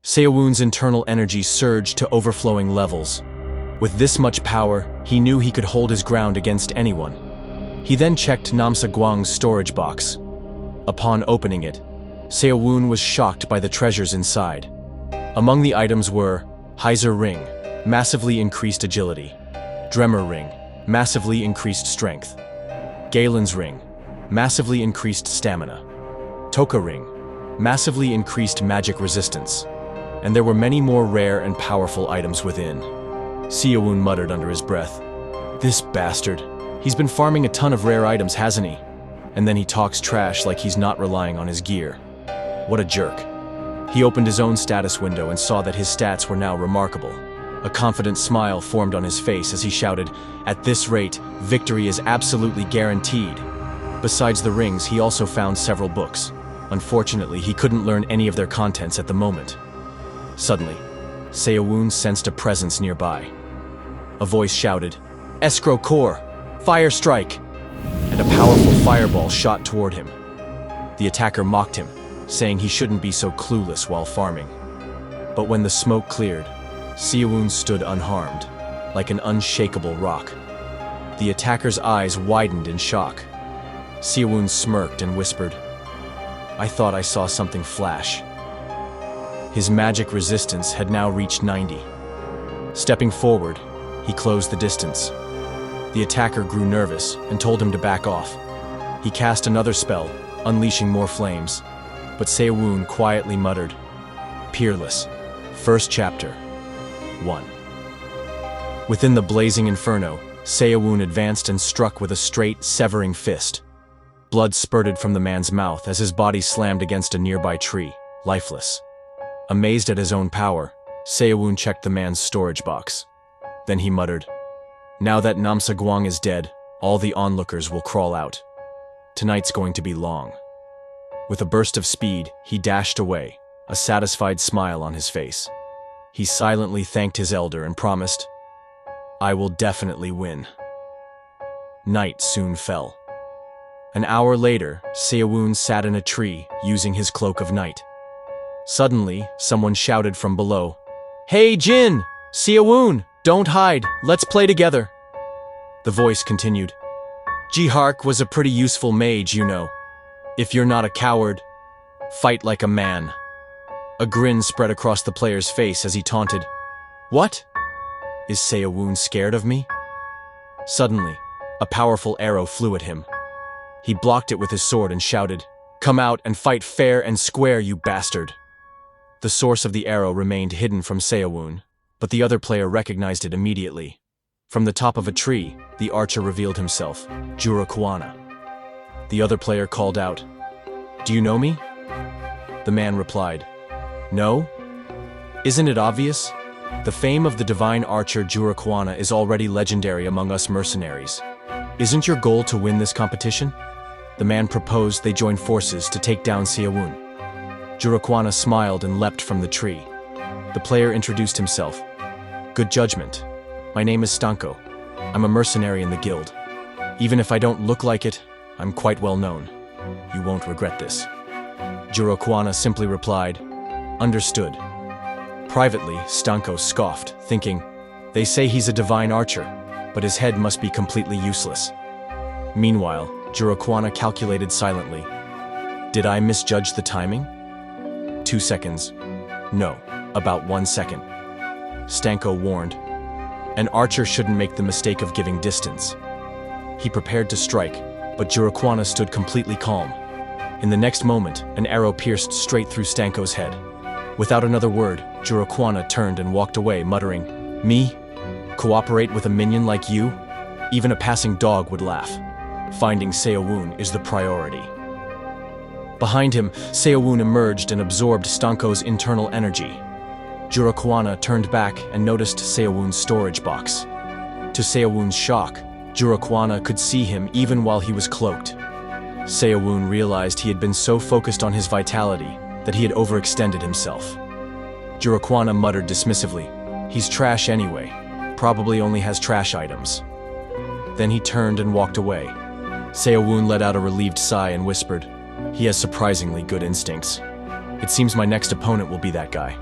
Seowoon's internal energy surged to overflowing levels. With this much power, he knew he could hold his ground against anyone. He then checked Namsa-Gwang's storage box. Upon opening it, Seowoon was shocked by the treasures inside. Among the items were Heiser Ring, massively increased agility; Dremmer Ring, massively increased strength; Galen's Ring, massively increased stamina; Toka Ring, massively increased magic resistance. And there were many more rare and powerful items within. Seowoon muttered under his breath, "This bastard. He's been farming a ton of rare items, hasn't he? And then he talks trash like he's not relying on his gear. What a jerk." He opened his own status window and saw that his stats were now remarkable. A confident smile formed on his face as he shouted, "At this rate, victory is absolutely guaranteed." Besides the rings, he also found several books. Unfortunately, he couldn't learn any of their contents at the moment. Suddenly, Seowoon sensed a presence nearby. A voice shouted, "Escrow Core! Fire strike!" And a powerful fireball shot toward him. The attacker mocked him, saying he shouldn't be so clueless while farming. But when the smoke cleared, Seowoon stood unharmed, like an unshakable rock. The attacker's eyes widened in shock. Seowoon smirked and whispered, "I thought I saw something flash." His magic resistance had now reached 90. Stepping forward, he closed the distance. The attacker grew nervous and told him to back off. He cast another spell, unleashing more flames, but Seowoon quietly muttered, "Peerless, first chapter, 1." Within the blazing inferno, Seowoon advanced and struck with a straight, severing fist. Blood spurted from the man's mouth as his body slammed against a nearby tree, lifeless. Amazed at his own power, Seowoon checked the man's storage box. Then he muttered, "Now that Namsa-Gwang is dead, all the onlookers will crawl out. Tonight's going to be long." With a burst of speed, he dashed away, a satisfied smile on his face. He silently thanked his elder and promised, "I will definitely win." Night soon fell. An hour later, Seowoon sat in a tree, using his cloak of night. Suddenly, someone shouted from below, "Hey Jin! Seowoon! Don't hide! Let's play together!" The voice continued, "Jihark was a pretty useful mage, you know. If you're not a coward, fight like a man." A grin spread across the player's face as he taunted, "What? Is Seowoon scared of me?" Suddenly, a powerful arrow flew at him. He blocked it with his sword and shouted, "Come out and fight fair and square, you bastard!" The source of the arrow remained hidden from Seowoon, but the other player recognized it immediately. From the top of a tree, the archer revealed himself, Jurokuaana. The other player called out, "Do you know me?" The man replied, "No? Isn't it obvious? The fame of the divine archer Jurokuaana is already legendary among us mercenaries. Isn't your goal to win this competition?" The man proposed they join forces to take down Seowoon. Jurokuaana smiled and leapt from the tree. The player introduced himself. "Good judgment. My name is Stanko. I'm a mercenary in the guild. Even if I don't look like it, I'm quite well known. You won't regret this." Jurokuaana simply replied, "Understood." Privately, Stanko scoffed, thinking, "They say he's a divine archer, but his head must be completely useless." Meanwhile, Jurokuaana calculated silently. "Did I misjudge the timing? 2 seconds. No, about 1 second." Stanko warned, "An archer shouldn't make the mistake of giving distance." He prepared to strike, but Jurokuaana stood completely calm. In the next moment, an arrow pierced straight through Stanko's head. Without another word, Jurokuaana turned and walked away, muttering, "Me? Cooperate with a minion like you? Even a passing dog would laugh. Finding Seowoon is the priority." Behind him, Seowoon emerged and absorbed Stanko's internal energy. Jurokuaana turned back and noticed Seowoon's storage box. To Seowoon's shock, Jurokuaana could see him even while he was cloaked. Seowoon realized he had been so focused on his vitality that he had overextended himself. Jurokuaana muttered dismissively, "He's trash anyway. Probably only has trash items." Then he turned and walked away. Seowoon let out a relieved sigh and whispered, "He has surprisingly good instincts. It seems my next opponent will be that guy."